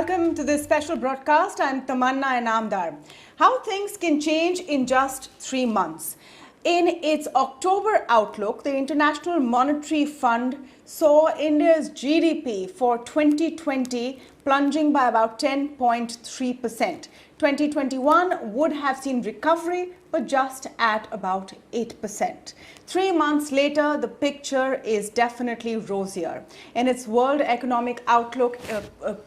welcome to this special broadcast. I'm Tamanna Inamdar. How things can change in just 3 months. In its October outlook, the International Monetary Fund saw India's GDP for 2020 plunging by about 10.3%. 2021 would have seen recovery, but just at about 8%. 3 months later, the picture is definitely rosier. In its World Economic Outlook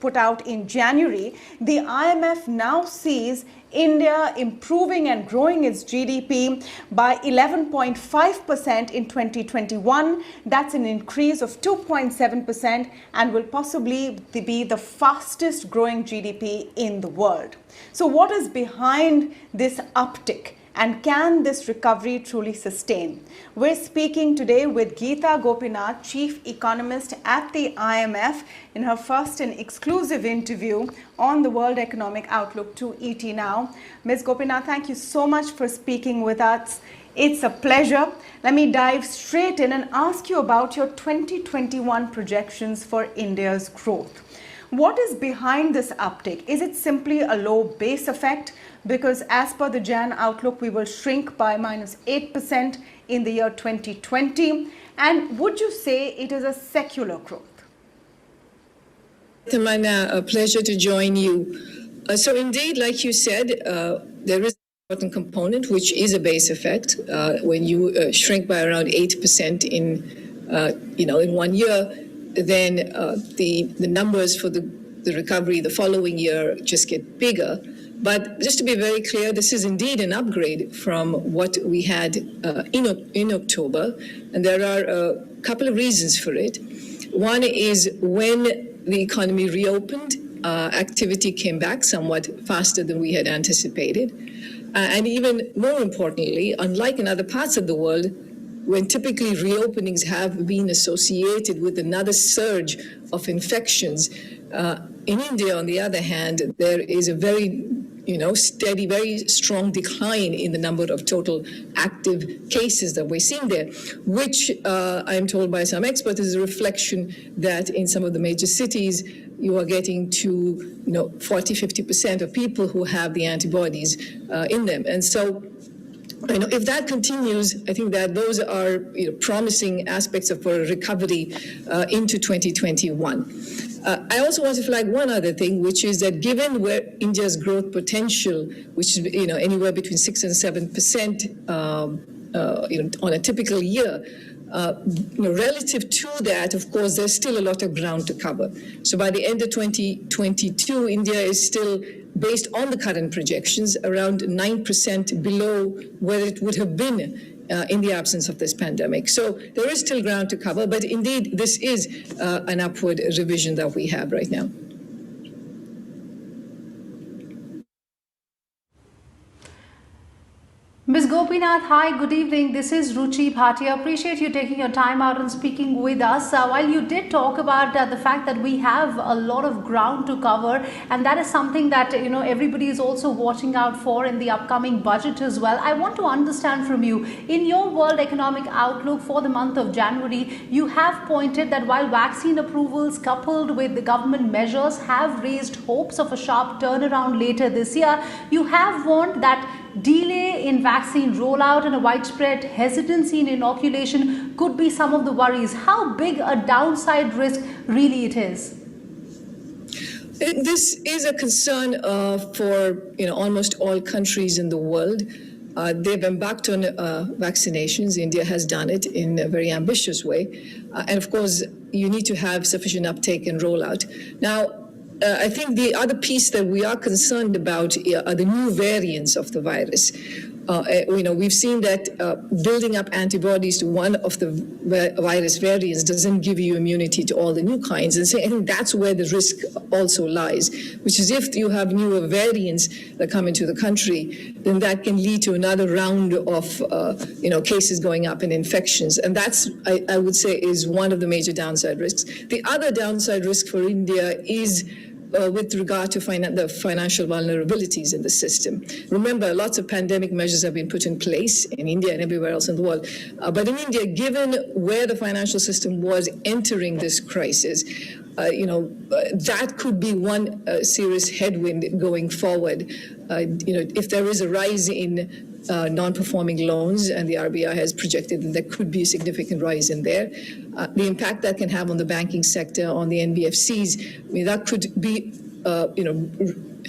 put out in January, the IMF now sees India improving and growing its GDP by 11.5% in 2021. That's an increase of 2.7% and will possibly be the fastest growing GDP in the world. So what is behind this uptick? And can this recovery truly sustain? We're speaking today with Gita Gopinath, Chief Economist at the IMF, in her first and exclusive interview on the World Economic Outlook to ET Now. Ms. Gopinath, thank you so much for speaking with us. It's a pleasure. Let me dive straight in and ask you about your 2021 projections for India's growth. What is behind this uptick? Is it simply a low base effect? Because as per the Jan outlook, we will shrink by minus 8% in the year 2020. And would you say it is a secular growth? Tamanna, a pleasure to join you. So indeed, like you said, there is an important component, which is a base effect. When you shrink by around 8% in 1 year, then the numbers for the recovery the following year just get bigger. But just to be very clear, this is indeed an upgrade from what we had in October, and there are a couple of reasons for it. One is when the economy reopened, activity came back somewhat faster than we had anticipated. And even more importantly, unlike in other parts of the world, when typically reopenings have been associated with another surge of infections, in India, on the other hand, there is a very steady, very strong decline in the number of total active cases that we're seeing there, which I'm told by some experts is a reflection that in some of the major cities, you are getting to 40-50% of people who have the antibodies in them. And so if that continues, I think that those are promising aspects of a recovery into 2021. I also want to flag one other thing, which is that given where India's growth potential, which is anywhere between 6 and 7%, on a typical year, relative to that, of course, there's still a lot of ground to cover. So by the end of 2022, India is still, based on the current projections, around 9% below where it would have been in the absence of this pandemic. So there is still ground to cover, but indeed this is an upward revision that we have right now. Ms. Gopinath, hi, good evening. This is Ruchi, Bhatia. Appreciate you taking your time out and speaking with us. While you did talk about the fact that we have a lot of ground to cover, and that is something that everybody is also watching out for in the upcoming budget as well. I want to understand from you, in your World Economic Outlook for the month of January, you have pointed that while vaccine approvals coupled with the government measures have raised hopes of a sharp turnaround later this year, you have warned that delay in vaccine rollout and a widespread hesitancy in inoculation could be some of the worries. How big a downside risk really it is? This is a concern for almost all countries in the world. They've embarked on vaccinations. India has done it in a very ambitious way. And of course, you need to have sufficient uptake and rollout. Now, I think the other piece that we are concerned about are the new variants of the virus. We've seen that building up antibodies to one of the virus variants doesn't give you immunity to all the new kinds. And so I think that's where the risk also lies, which is if you have newer variants that come into the country, then that can lead to another round of cases going up and infections. And that's, I would say, is one of the major downside risks. The other downside risk for India is with regard to the financial vulnerabilities in the system. Remember, lots of pandemic measures have been put in place in India and everywhere else in the world. But in India, given where the financial system was entering this crisis, that could be one serious headwind going forward. If there is a rise in non-performing loans, and the RBI has projected that there could be a significant rise in there, the impact that can have on the banking sector, on the NBFCs, that could be,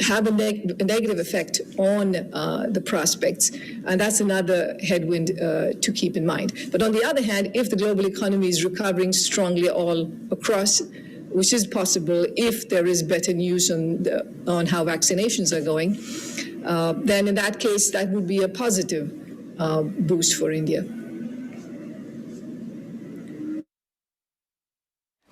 have a negative effect on the prospects, and that's another headwind to keep in mind. But on the other hand, if the global economy is recovering strongly all across, which is possible if there is better news on how vaccinations are going, then in that case, that would be a positive boost for India.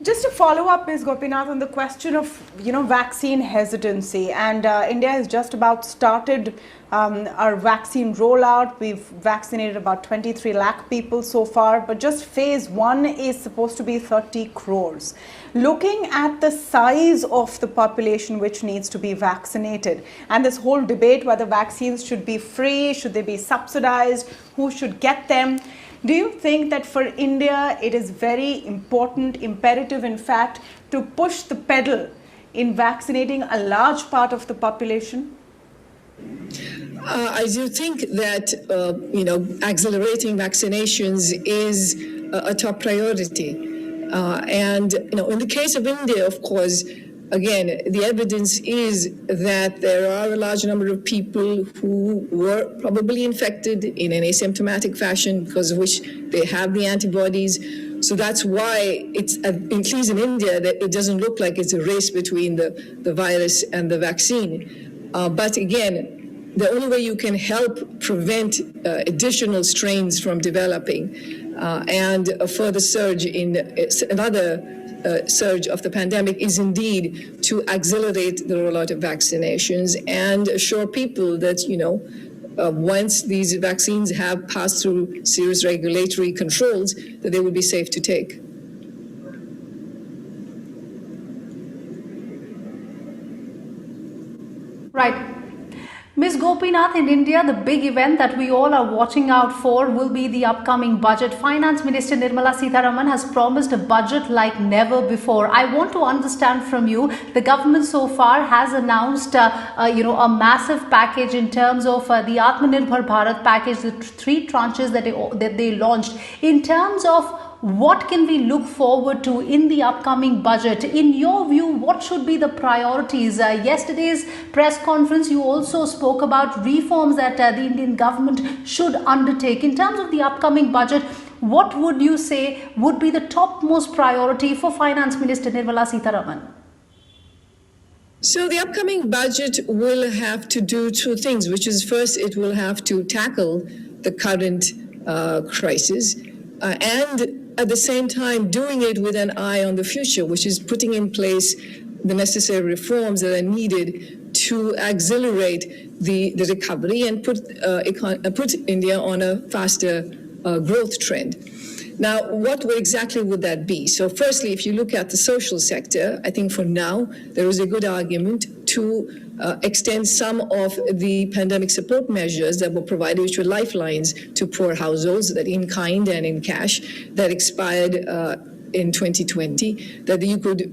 Just to follow up, Ms. Gopinath, on the question of vaccine hesitancy, and India has just about started our vaccine rollout. We've vaccinated about 23 lakh people so far, but just phase 1 is supposed to be 30 crores. Looking at the size of the population which needs to be vaccinated, and this whole debate whether vaccines should be free, should they be subsidized, who should get them, do you think that for India it is very important, imperative in fact, to push the pedal in vaccinating a large part of the population? I do think that, accelerating vaccinations is a top priority. And in the case of India, of course, again, the evidence is that there are a large number of people who were probably infected in an asymptomatic fashion, because of which they have the antibodies. So that's why it's, at least in India, that it doesn't look like it's a race between the virus and the vaccine. But again, the only way you can help prevent additional strains from developing and a further surge in another surge of the pandemic is indeed to accelerate the rollout of vaccinations and assure people that, once these vaccines have passed through serious regulatory controls, that they will be safe to take. Right. Ms. Gopinath, in India, the big event that we all are watching out for will be the upcoming budget. Finance Minister Nirmala Sitharaman has promised a budget like never before. I want to understand from you, the government so far has announced, a massive package in terms of the Atmanirbhar Bharat package, the 3 tranches that they launched. In terms of what can we look forward to in the upcoming budget? In your view, what should be the priorities? Yesterday's press conference, you also spoke about reforms that the Indian government should undertake. In terms of the upcoming budget, what would you say would be the topmost priority for Finance Minister Nirmala Sitharaman? So the upcoming budget will have to do 2 things, which is, first, it will have to tackle the current crisis and at the same time doing it with an eye on the future, which is putting in place the necessary reforms that are needed to accelerate the recovery and put India on a faster growth trend. Now, what exactly would that be? So firstly, if you look at the social sector, I think for now there is a good argument to extend some of the pandemic support measures that were provided, which were lifelines to poor households, that in kind and in cash, that expired in 2020, that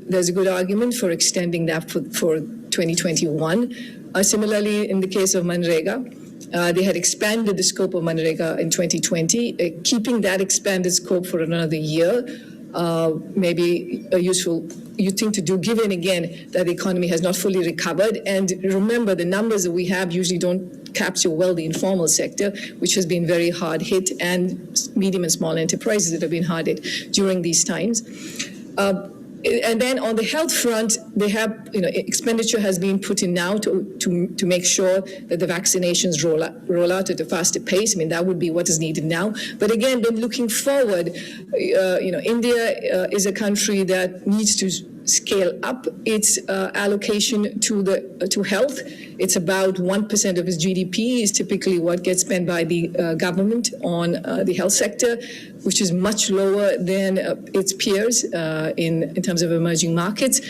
there's a good argument for extending that for 2021. Similarly, in the case of Manrega, they had expanded the scope of Manrega in 2020, keeping that expanded scope for another year. Maybe a useful thing to do, given again that the economy has not fully recovered. And remember, the numbers that we have usually don't capture well the informal sector, which has been very hard hit, and medium and small enterprises that have been hard hit during these times. And then on the health front, they have, expenditure has been put in now to make sure that the vaccinations roll out at a faster pace. I mean, that would be what is needed now. But again, then looking forward, India is a country that needs to scale up its allocation to health. It's about 1% of its GDP is typically what gets spent by the government on the health sector, which is much lower than its peers in terms of emerging markets.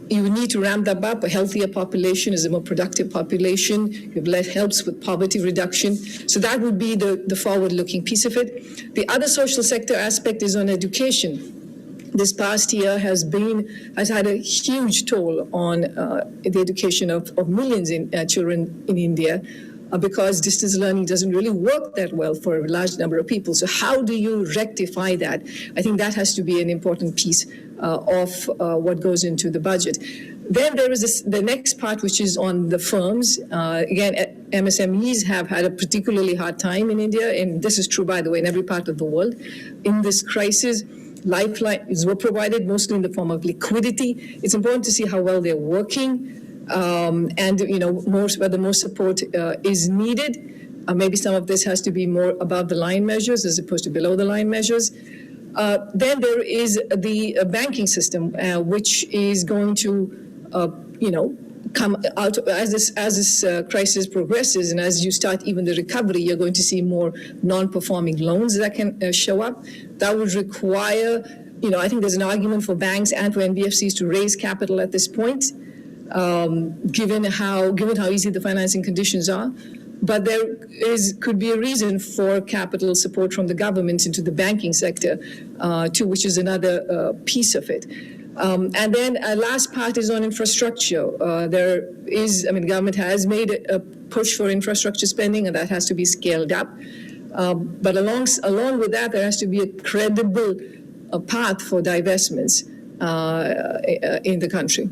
You need to ramp that up. A healthier population is a more productive population. It helps with poverty reduction. So that would be the forward-looking piece of it. The other social sector aspect is on education, this past year has had a huge toll on the education of millions in children in India, because distance learning doesn't really work that well for a large number of people. So how do you rectify that? I think that has to be an important piece of what goes into the budget. Then there is the next part, which is on the firms. Again, MSMEs have had a particularly hard time in India, and this is true, by the way, in every part of the world. In this crisis, lifelines were provided mostly in the form of liquidity. It's important to see how well they're working, and whether more support is needed. Maybe some of this has to be more above the line measures as opposed to below the line measures. Then there is the banking system, which is going to come out as this crisis progresses, and as you start even the recovery, you're going to see more non-performing loans that can show up. That would require, I think there's an argument for banks and for NBFCs to raise capital at this point, given how easy the financing conditions are. But there could be a reason for capital support from the government into the banking sector, too, which is another piece of it. And then last part is on infrastructure. The government has made a push for infrastructure spending, and that has to be scaled up. But along with that, there has to be a credible path for divestments in the country.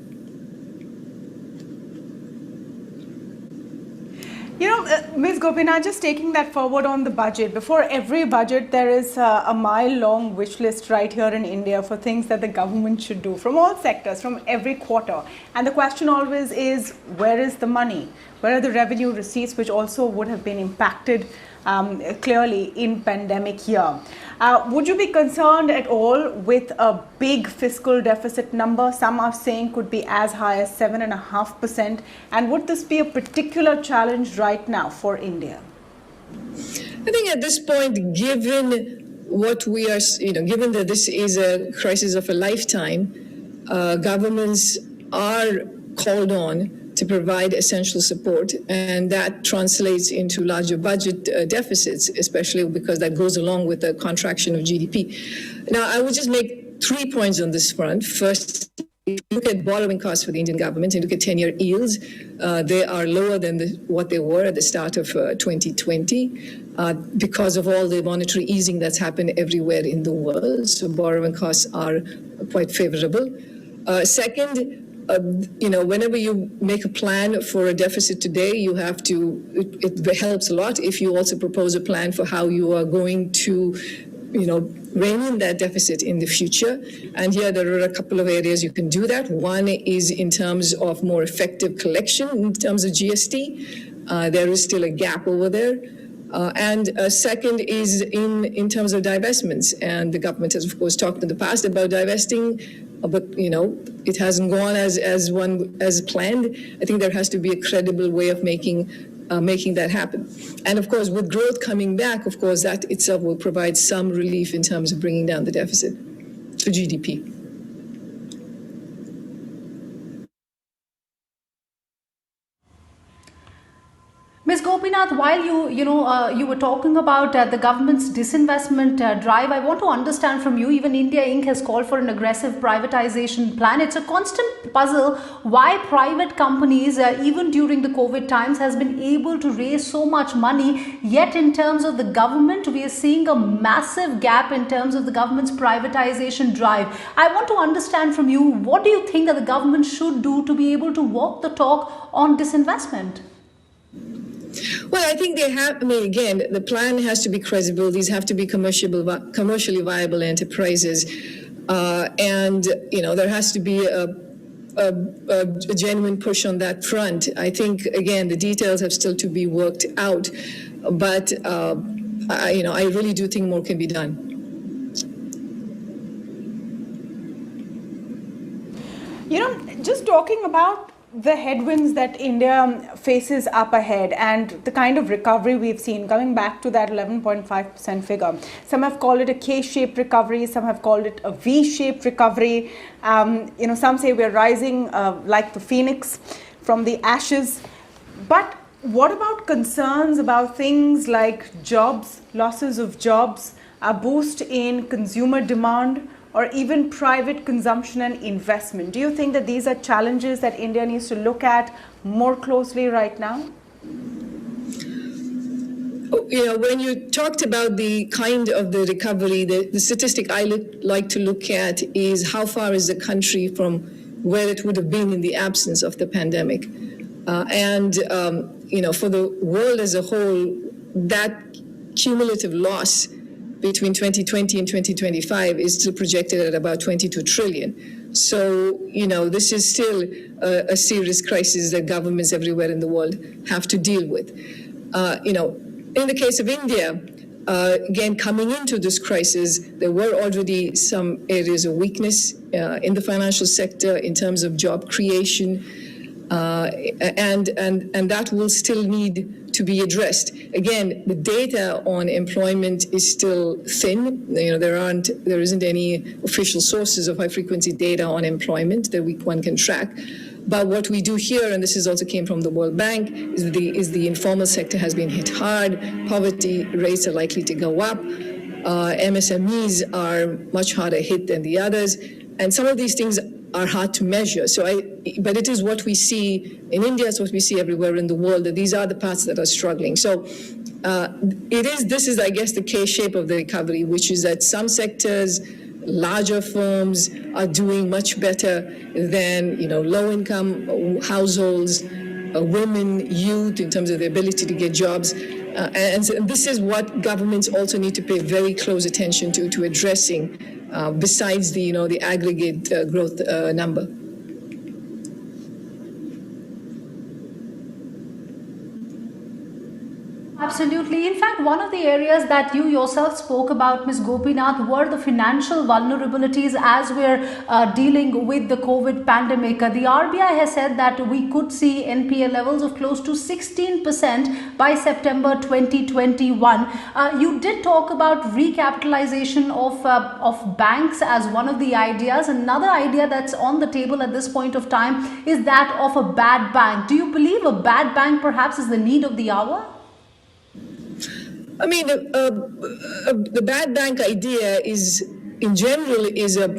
Ms. Gopinath, just taking that forward on the budget, before every budget, there is a mile-long wish list right here in India for things that the government should do from all sectors, from every quarter. And the question always is, where is the money? Where are the revenue receipts, which also would have been impacted clearly in pandemic year? Would you be concerned at all with a big fiscal deficit number? Some are saying could be as high as 7.5%. And would this be a particular challenge right now for India? I think at this point, given what we are, given that this is a crisis of a lifetime, governments are called on to provide essential support, and that translates into larger budget deficits, especially because that goes along with the contraction of GDP. Now, I would just make 3 points on this front. First, if you look at borrowing costs for the Indian government and look at 10-year yields, they are lower than what they were at the start of 2020 because of all the monetary easing that's happened everywhere in the world. So borrowing costs are quite favorable. Second, whenever you make a plan for a deficit today, it helps a lot if you also propose a plan for how you are going to, rein in that deficit in the future. And here there are a couple of areas you can do that. One is in terms of more effective collection in terms of GST. There is still a gap over there. And second is in terms of divestments. And the government has, of course, talked in the past about divesting, but it hasn't gone as planned. I think there has to be a credible way of making that happen. And of course, with growth coming back, of course, that itself will provide some relief in terms of bringing down the deficit to GDP. Ms. Gopinath, while you were talking about the government's disinvestment drive, I want to understand from you, even India Inc. has called for an aggressive privatization plan. It's a constant puzzle why private companies, even during the COVID times, has been able to raise so much money. Yet in terms of the government, we are seeing a massive gap in terms of the government's privatization drive. I want to understand from you, what do you think that the government should do to be able to walk the talk on disinvestment? Well, I think again, the plan has to be credible. These have to be commercially viable enterprises. And there has to be a genuine push on that front. I think, again, the details have still to be worked out. But, I really do think more can be done. Just talking about the headwinds that India faces up ahead and the kind of recovery we've seen, coming back to that 11.5% figure. Some have called it a K-shaped recovery, some have called it a V-shaped recovery. Some say we're rising like the phoenix from the ashes. But what about concerns about things like jobs, losses of jobs, a boost in consumer demand, or even private consumption and investment. Do you think that these are challenges that India needs to look at more closely right now? When you talked about the kind of the recovery, the statistic I like to look at is how far is the country from where it would have been in the absence of the pandemic. For the world as a whole, that cumulative loss between 2020 and 2025 is still projected at about 22 trillion. So, this is still a serious crisis that governments everywhere in the world have to deal with. In the case of India, again, coming into this crisis, there were already some areas of weakness in the financial sector in terms of job creation, and that will still need to be addressed. Again, the data on employment is still thin. There isn't any official sources of high-frequency data on employment that one can track. But what we do here, and this also came from the World Bank, is the informal sector has been hit hard. Poverty rates are likely to go up. MSMEs are much harder hit than the others. And some of these things are hard to measure. But it is what we see in India, it's what we see everywhere in the world, that these are the parts that are struggling. So this is, I guess, the K-shape of the recovery, which is that some sectors, larger firms, are doing much better than low-income households, women, youth, in terms of the ability to get jobs. And this is what governments also need to pay very close attention to addressing, besides the aggregate growth number. Absolutely. In fact, one of the areas that you yourself spoke about, Ms. Gopinath, were the financial vulnerabilities as we're dealing with the COVID pandemic. The RBI has said that we could see NPA levels of close to 16% by September 2021. You did talk about recapitalization of banks as one of the ideas. Another idea that's on the table at this point of time is that of a bad bank. Do you believe a bad bank perhaps is the need of the hour? I mean, the bad bank idea in general, is a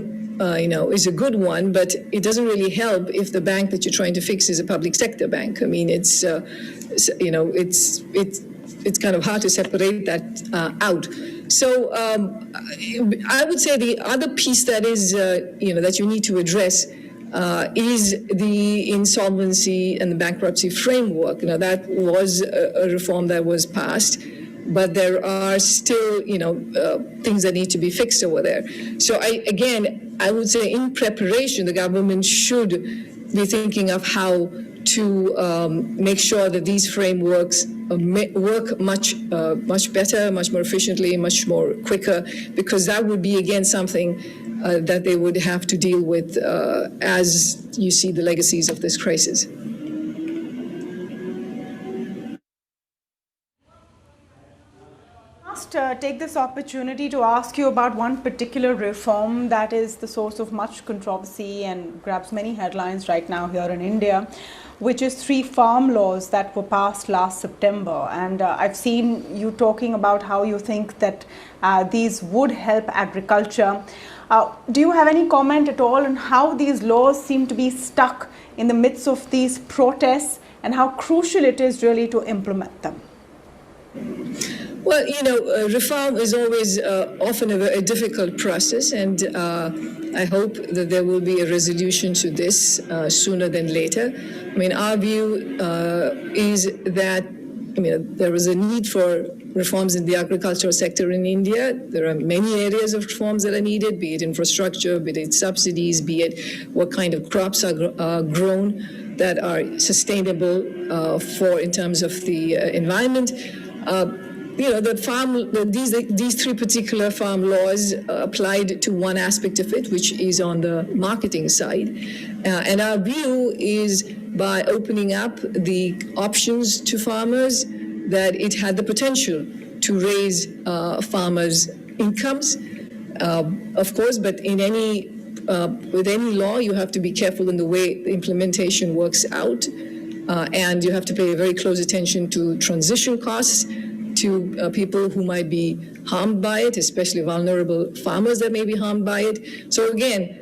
good one, but it doesn't really help if the bank that you're trying to fix is a public sector bank. I mean, it's kind of hard to separate that out. So I would say the other piece that is, that you need to address is the insolvency and the bankruptcy framework. That was a reform that was passed, but there are still, things that need to be fixed over there. So I would say in preparation, the government should be thinking of how to make sure that these frameworks work much better, much more efficiently, much more quicker, because that would be, again, something that they would have to deal with as you see the legacies of this crisis. Take this opportunity to ask you about one particular reform that is the source of much controversy and grabs many headlines right now here in India, which is 3 farm laws that were passed last September. And I've seen you talking about how you think that these would help agriculture. Do you have any comment at all on how these laws seem to be stuck in the midst of these protests and how crucial it is really to implement them? Well, reform is always often a difficult process, and I hope that there will be a resolution to this sooner than later. I mean, our view is that, there is a need for reforms in the agricultural sector in India. There are many areas of reforms that are needed, be it infrastructure, be it subsidies, be it what kind of crops are grown that are sustainable in terms of the environment. These 3 particular farm laws applied to one aspect of it, which is on the marketing side. And our view is by opening up the options to farmers, that it had the potential to raise farmers' incomes, of course, but with any law, you have to be careful in the way the implementation works out. And you have to pay very close attention to transition costs. to people who might be harmed by it, especially vulnerable farmers that may be harmed by it. So again,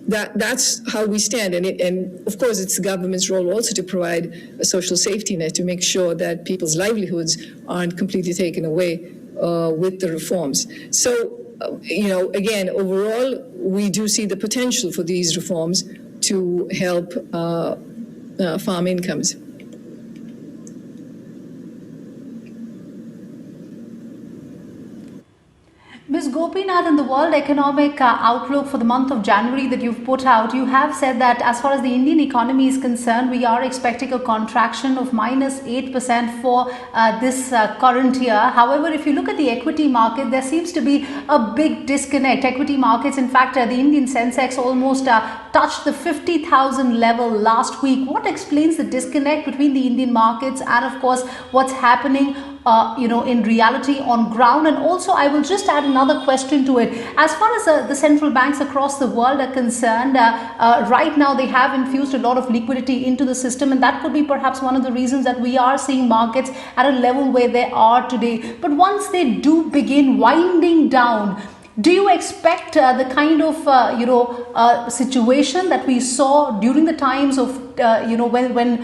that's how we stand. And of course, it's the government's role also to provide a social safety net to make sure that people's livelihoods aren't completely taken away with the reforms. So, again, overall, we do see the potential for these reforms to help farm incomes. Ms. Gopinath, in the World Economic Outlook for the month of January that you've put out, you have said that as far as the Indian economy is concerned, we are expecting a contraction of -8% for this current year. However, if you look at the equity market, there seems to be a big disconnect. Equity markets, in fact, the Indian Sensex almost touched the 50,000 level last week. What explains the disconnect between the Indian markets and, of course, what's happening in reality on ground? And also, I will just add another question to it. As far as the central banks across the world are concerned, right now they have infused a lot of liquidity into the system, and that could be perhaps one of the reasons that we are seeing markets at a level where they are today. But once they do begin winding down, do you expect the kind of situation that we saw during the times of when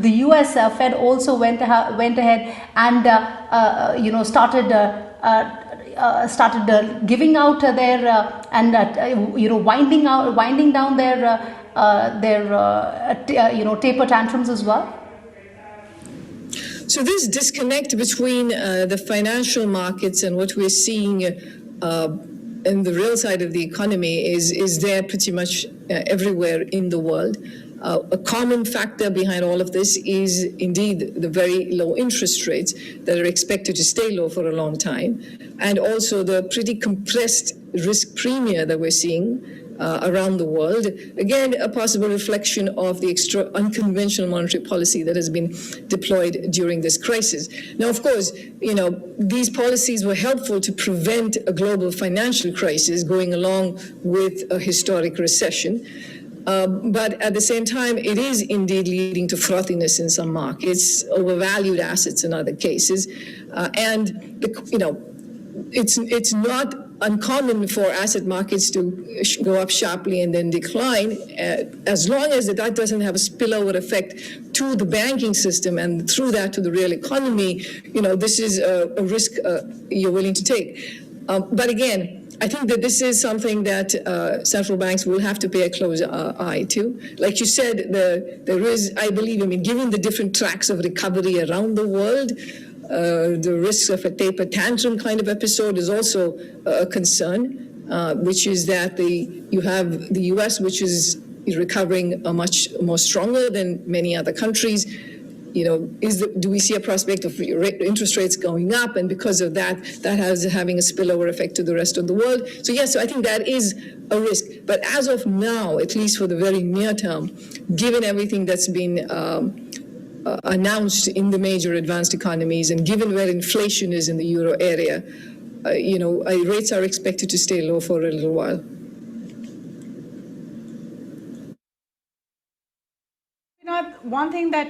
the US Fed also went ahead and started giving out their winding down their taper tantrums as well? So this disconnect between the financial markets and what we're seeing in the real side of the economy is there pretty much everywhere in the world. A common factor behind all of this is indeed the very low interest rates that are expected to stay low for a long time, and also the pretty compressed risk premia that we're seeing around the world. Again, a possible reflection of the extra unconventional monetary policy that has been deployed during this crisis. Now, of course, these policies were helpful to prevent a global financial crisis going along with a historic recession. But at the same time, it is indeed leading to frothiness in some markets, overvalued assets in other cases, and it's not uncommon for asset markets to go up sharply and then decline, as long as that doesn't have a spillover effect to the banking system and through that to the real economy. This is a risk you're willing to take. But again, I think that this is something that central banks will have to pay a close eye to. Like you said, there is, I believe, given the different tracks of recovery around the world, the risk of a taper tantrum kind of episode is also a concern, which is that you have the U.S., which is recovering much more stronger than many other countries. Do we see a prospect of interest rates going up, and because of that has having a spillover effect to the rest of the world? So yes, so I think that is a risk. But as of now, at least for the very near term, given everything that's been announced in the major advanced economies, and given where inflation is in the euro area, rates are expected to stay low for a little while. One thing that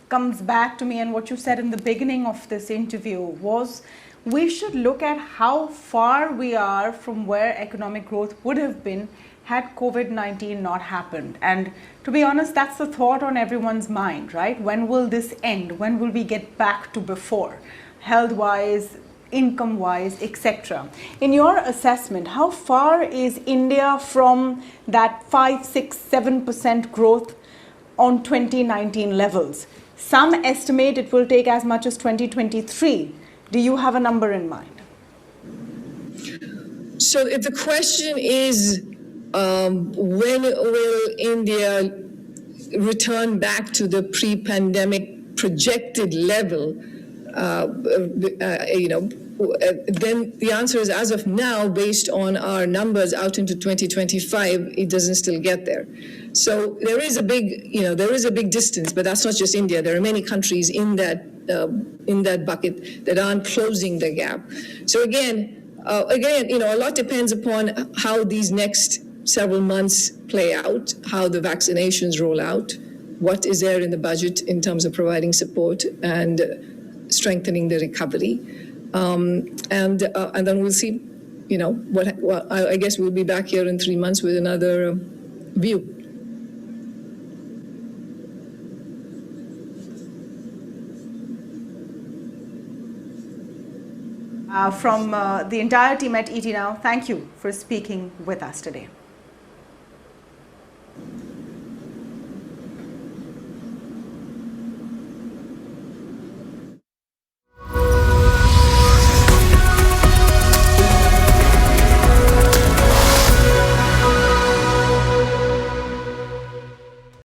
comes back to me, and what you said in the beginning of this interview, was we should look at how far we are from where economic growth would have been had COVID-19 not happened. And to be honest, that's the thought on everyone's mind, right? When will this end? When will we get back to before, health-wise, income-wise, etc.? In your assessment, how far is India from that 5, 6, 7% growth on 2019 levels? Some estimate it will take as much as 2023. Do you have a number in mind? So if the question is, when will India return back to the pre-pandemic projected level, then the answer is, as of now, based on our numbers out into 2025, it doesn't still get there. So there is a big, distance, but that's not just India. There are many countries in that bucket that aren't closing the gap. So again, a lot depends upon how these next several months play out, how the vaccinations roll out, what is there in the budget in terms of providing support and strengthening the recovery. And then we'll see, I guess we'll be back here in 3 months with another view. From the entire team at ET Now, thank you for speaking with us today.